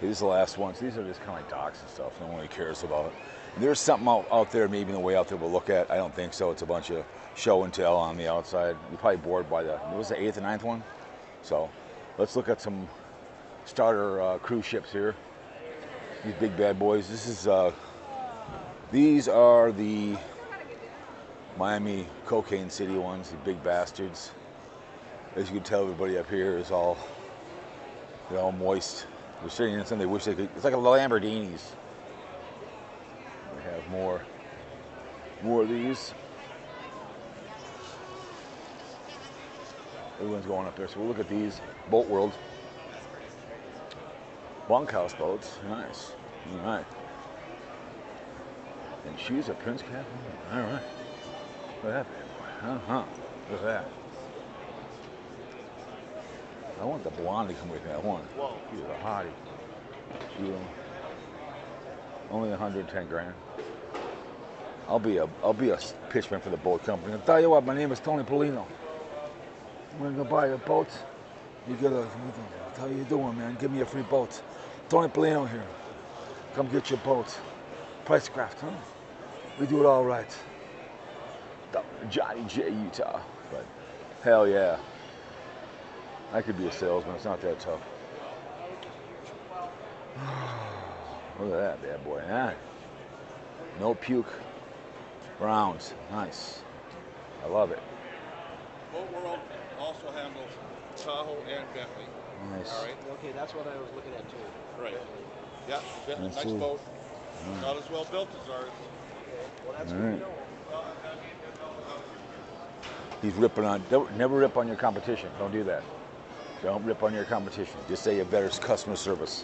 These are the last ones. These are just kind of like docks and stuff. No one really cares about it. There's something out there, maybe in the way out there we'll look at. I don't think so. It's a bunch of show and tell on the outside. You're probably bored by what was the 8th and 9th one? So let's look at some starter cruise ships here. These big bad boys. These are the Miami Cocaine City ones, the big bastards. As you can tell, everybody up here is they're all moist. They're sitting in something they wish they could. It's like a Lamborghinis. We have more of these. Everyone's going up there, so we'll look at these. Boat World. Bunkhouse boats, nice. All right. And shoes at Prince Cap. All right. Look at that bad boy. Look at that. I want the blonde to come with me. I want. Whoa. She's a hottie. She only 110 grand. I'll be a pitchman for the boat company. I'll tell you what, my name is Tony Polino. I'm gonna go buy a boat. You gotta, how you doing, man? Give me a free boat. Tony Polino here. Come get your boat. Pricecraft, huh? We do it all right. Johnny J, Utah. But hell yeah. I could be a salesman. It's not that tough. Look at that bad boy. Yeah. No puke. Browns. Nice. I love it. Boat World also handles Tahoe and Bentley. Nice. All right. Okay, that's what I was looking at too. Right. Yeah, Bentley, nice boat. Not as well built as ours. Okay. Well, that's good to know. He's ripping on. Don't never rip on your competition. Don't do that. Don't rip on your competition. Just say you have better customer service.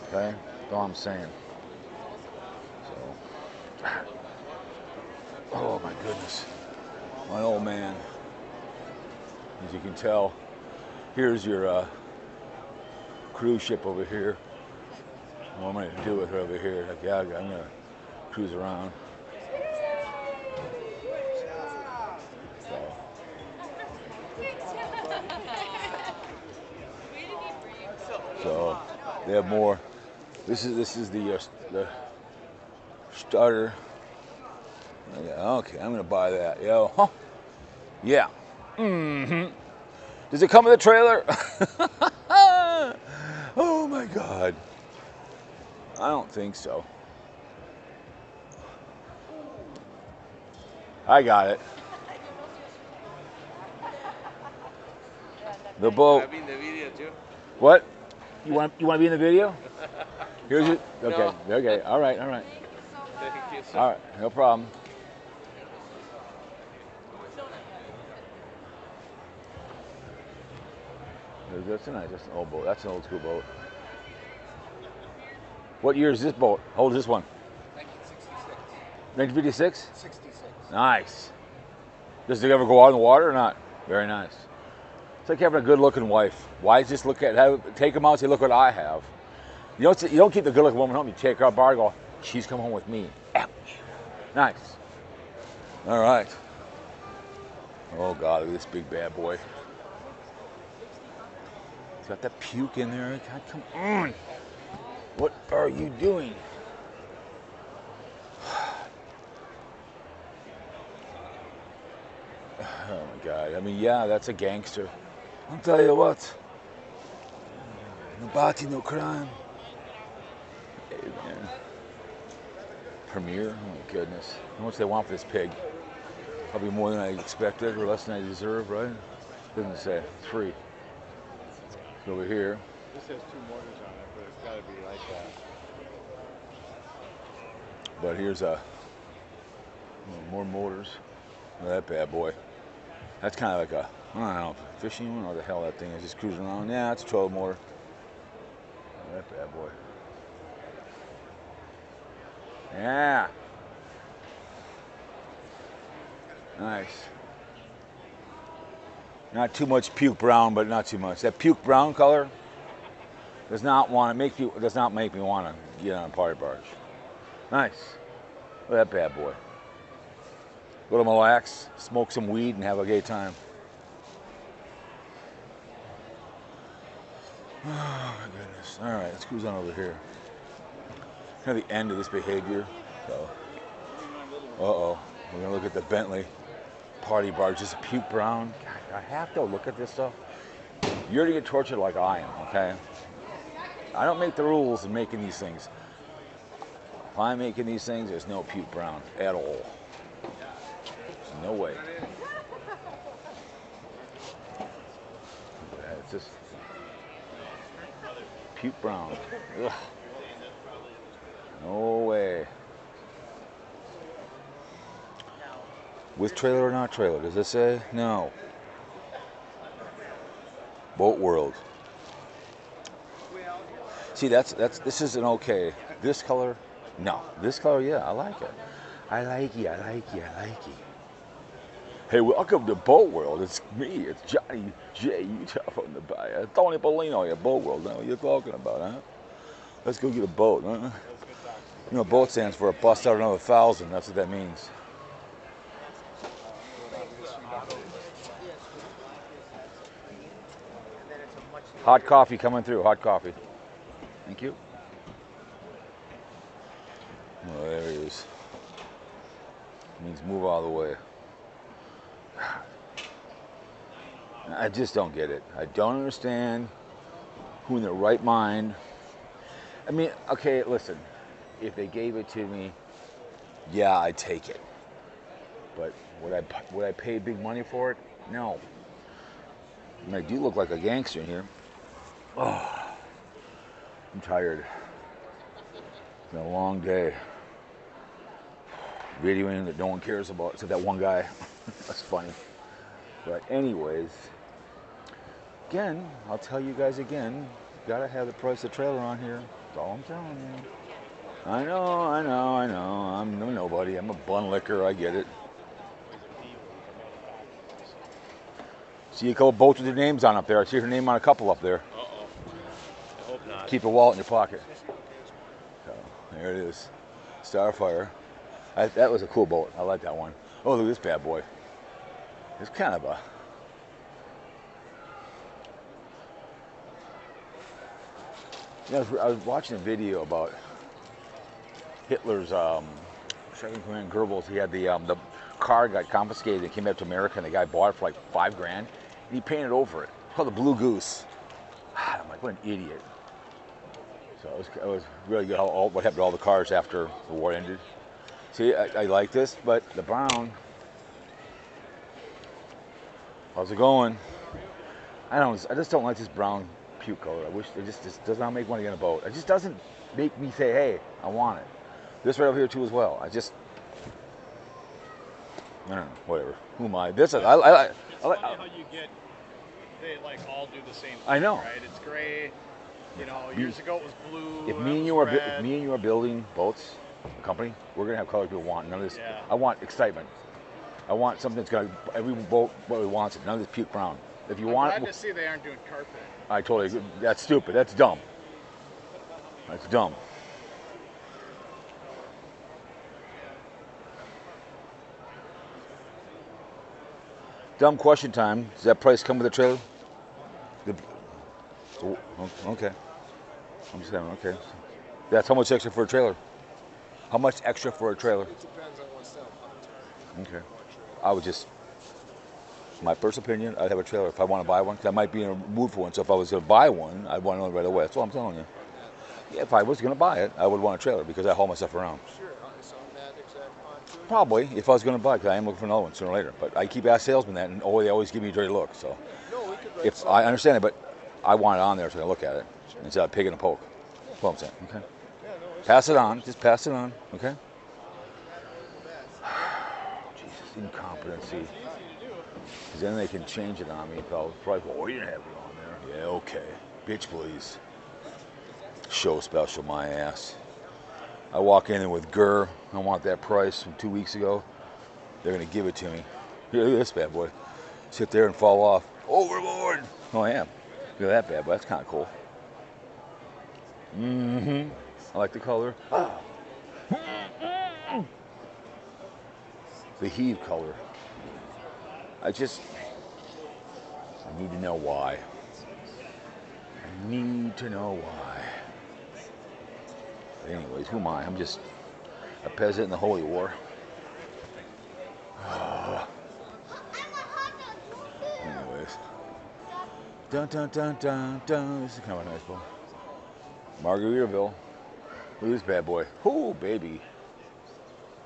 Okay? That's all I'm saying. So. Oh my goodness. My old man. As you can tell, here's your cruise ship over here. What am I going to do with her over here? Like, yeah, I'm going to cruise around. So they have more. This is the starter. Okay, I'm gonna buy that. Yo, huh? Yeah. Does it come with a trailer? Oh my God. I don't think so. I got it. The boat. I've been in the video too. What? You want to be in the video? Here's it. Okay. No. Okay. All right. Thank you, sir. All right. No problem. That's an old boat. That's an old school boat. What year is this boat? How old is this one? 1956. 66. Nice. Does it ever go out in the water or not? Very nice. It's like having a good-looking wife. Wives just take them out and say, look what I have. You don't keep the good-looking woman home. You take her out bar and go, she's come home with me. Nice. All right. Oh, God, look at this big bad boy. It's got that puke in there. God, come on. What are you doing? Oh, my God. I mean, yeah, that's a gangster. I'll tell you what. No body, no crime. Hey, man. Premier? Oh, my goodness. How much they want for this pig? Probably more than I expected or less than I deserve, right? Doesn't say. It's free. It's over here. This has 2 motors on it, but it's got to be like that. But here's more motors. Look at that bad boy. That's kind of like a, I don't know, fishing one or the hell that thing is. Just cruising around. Yeah, it's a 12 motor. Look at that bad boy. Yeah. Nice. Not too much puke brown, but not too much. That puke brown color does not make me want to get on a party barge. Nice. Look at that bad boy. Go to Mille Lacs, smoke some weed, and have a gay time. Oh my goodness. All right, let's cruise on over here. Kind of the end of this behavior. So, uh-oh. We're gonna look at the Bentley party bar, just a puke brown. God, I have to look at this stuff. You're gonna get tortured like I am, okay? I don't make the rules in making these things. If I'm making these things, there's no puke brown at all. There's no way. It's just puke brown. Ugh. No way. With trailer or not trailer? Does it say? No. Boat World. See, this isn't okay. This color, no. This color, yeah, I like it. I like it. Hey, welcome to Boat World. It's me. It's Johnny J. Utah from the Bay. Tony Polino here, Boat World. Know what you're talking about, huh? Let's go get a boat, huh? You know, boat stands for a bust out another 1,000. That's what that means. Hot coffee coming through. Hot coffee. Thank you. Oh, there he is. Means move all the way. I just don't get it. I don't understand who in their right mind. I mean, okay, listen. If they gave it to me, yeah, I'd take it. But would I pay big money for it? No. And I do look like a gangster in here. Oh, I'm tired. It's been a long day. Videoing that no one cares about, except that one guy. That's funny. But anyways, again, I'll tell you guys again, gotta have the price of the trailer on here. That's all I'm telling you. I know. I'm no nobody. I'm a bun licker. I get it. See a couple boats with their names on up there. I see her name on a couple up there. Uh-oh. I hope not. Keep a wallet in your pocket. So, there it is. Starfire. That was a cool boat. I like that one. Oh, look at this bad boy. It's kind of a... You know, I was watching a video about Hitler's second command Goebbels. He had the car got confiscated and came back to America, and the guy bought it for like $5,000, and he painted over it. It's called the Blue Goose. I'm like, what an idiot. So it was really good what happened to all the cars after the war ended. See, I like this, but the brown. How's it going? I just don't like this brown puke color. I wish it just does not make money on a boat. It just doesn't make me say, hey, I want it. This right over here too as well. I don't know, whatever. Who am I? This it's I like. funny how you get, they like all do the same thing. I know. Right? It's gray. You know, years ago it was blue. If me and you are building boats, a company, we're gonna have colors people want. None of this. Yeah. I want excitement. I want something that's gonna every boat wants it. None of this puke brown. If you want I'm glad it, to see they aren't doing carpet. I totally agree. That's stupid. That's dumb. That's dumb. Dumb question time. Does that price come with a trailer? Oh, okay. I'm just saying, okay. That's how much extra for a trailer? How much extra for a trailer? It depends on what's up. Okay. I would just, my first opinion, I'd have a trailer if I want to buy one, because I might be in a mood for one. So if I was going to buy one, I'd want to know right away. That's all I'm telling you. Yeah, if I was going to buy it, I would want a trailer because I haul my stuff around. Sure, it's on that exact pontoon. Probably, if I was going to buy it, because I am looking for another one sooner or later. But I keep asking salesmen that, and they always give me a dirty look. So No, we could write if I understand it, but I want it on there so I can look at it instead of pig and a poke. That's what I'm saying. Okay. Yeah, no, it's Pass it on. Just pass it on. Okay. Jesus, incompetency. Because then they can change it on me. Probably, oh, you didn't have it on there. Yeah, okay. Bitch, please. Show special, my ass. I walk in there with Gurr. I want that price from 2 weeks ago. They're going to give it to me. Look at this bad boy. Sit there and fall off. Overboard. Oh, I am. Look at that bad boy. That's kind of cool. Mm-hmm. I like the color. Ah. The heave color. I need to know why. need to know why. But anyways, who am I? I'm just a peasant in the Holy War. Anyways. Dun dun dun dun dun. This is kind of a nice bowl. Margaritaville. Look at this bad boy. Oh, baby.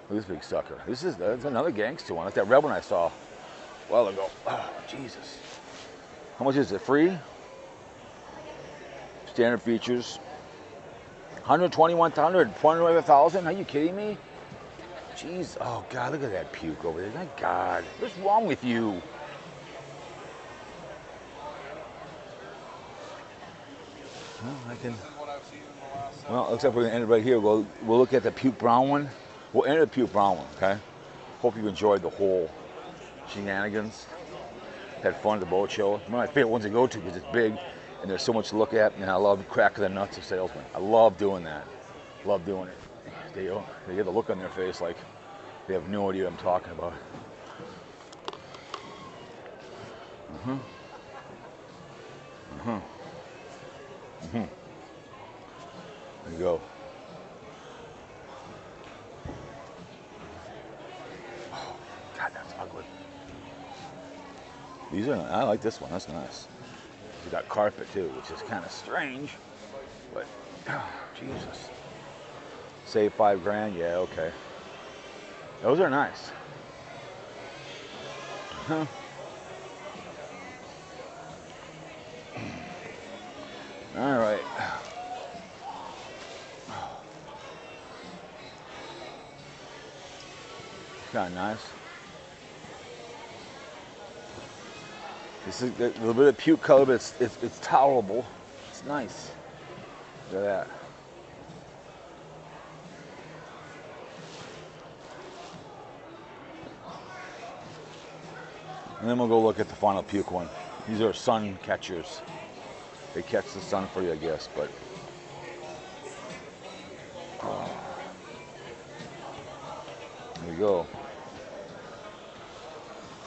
Look at this big sucker. That's another gangster one. Like that red one I saw a while ago. Oh, Jesus. How much is it? Free? Standard features. 125,000? Are you kidding me? Jeez. Oh, God. Look at that puke over there. My God. What's wrong with you? Well, I can. Well, it looks like we're going to end it right here. We'll look at the puke brown one. We'll end the puke brown one, okay? Hope you enjoyed the whole shenanigans. Had fun at the boat show. One of my favorite ones to go to because it's big and there's so much to look at. And I love cracking the nuts of salesmen. I love doing that. Love doing it. They get the look on their face like they have no idea what I'm talking about. There you go. Oh, God, that's ugly. I like this one. That's nice. You got carpet too, which is kind of strange, but oh, Jesus. Save $5 grand. Yeah, okay. Those are nice. Huh. All right. Kind of nice. This is a little bit of puke color, but it's tolerable. It's nice. Look at that. And then we'll go look at the final puke one. These are sun catchers. They catch the sun for you, I guess, but. There we go.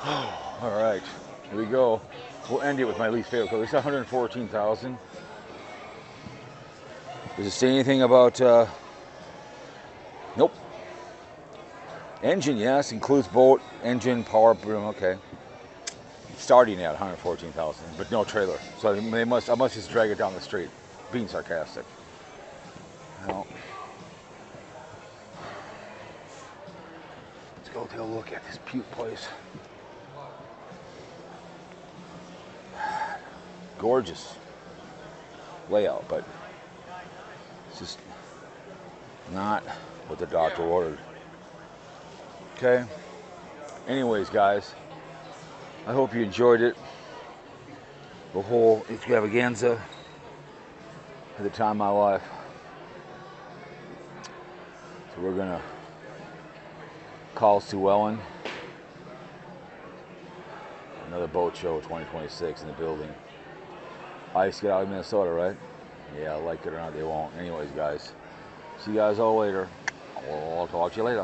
All right, here we go. We'll end it with my least favorite color. It's 114,000. Does it say anything about? Nope. Engine, yes, includes boat, engine, power, broom. Okay. Starting at 114,000, but no trailer. So I must just drag it down the street. Being sarcastic. Well, let's go take a look at this puke place. Gorgeous layout, but it's just not what the doctor ordered. Okay. Anyways, guys, I hope you enjoyed it. The whole extravaganza at the time of my life. So we're gonna call Sue Ellen. Another boat show 2026 in the building. Ice get out of Minnesota, right? Yeah, like it or not, they won't. Anyways, guys, see you guys all later. I'll talk to you later.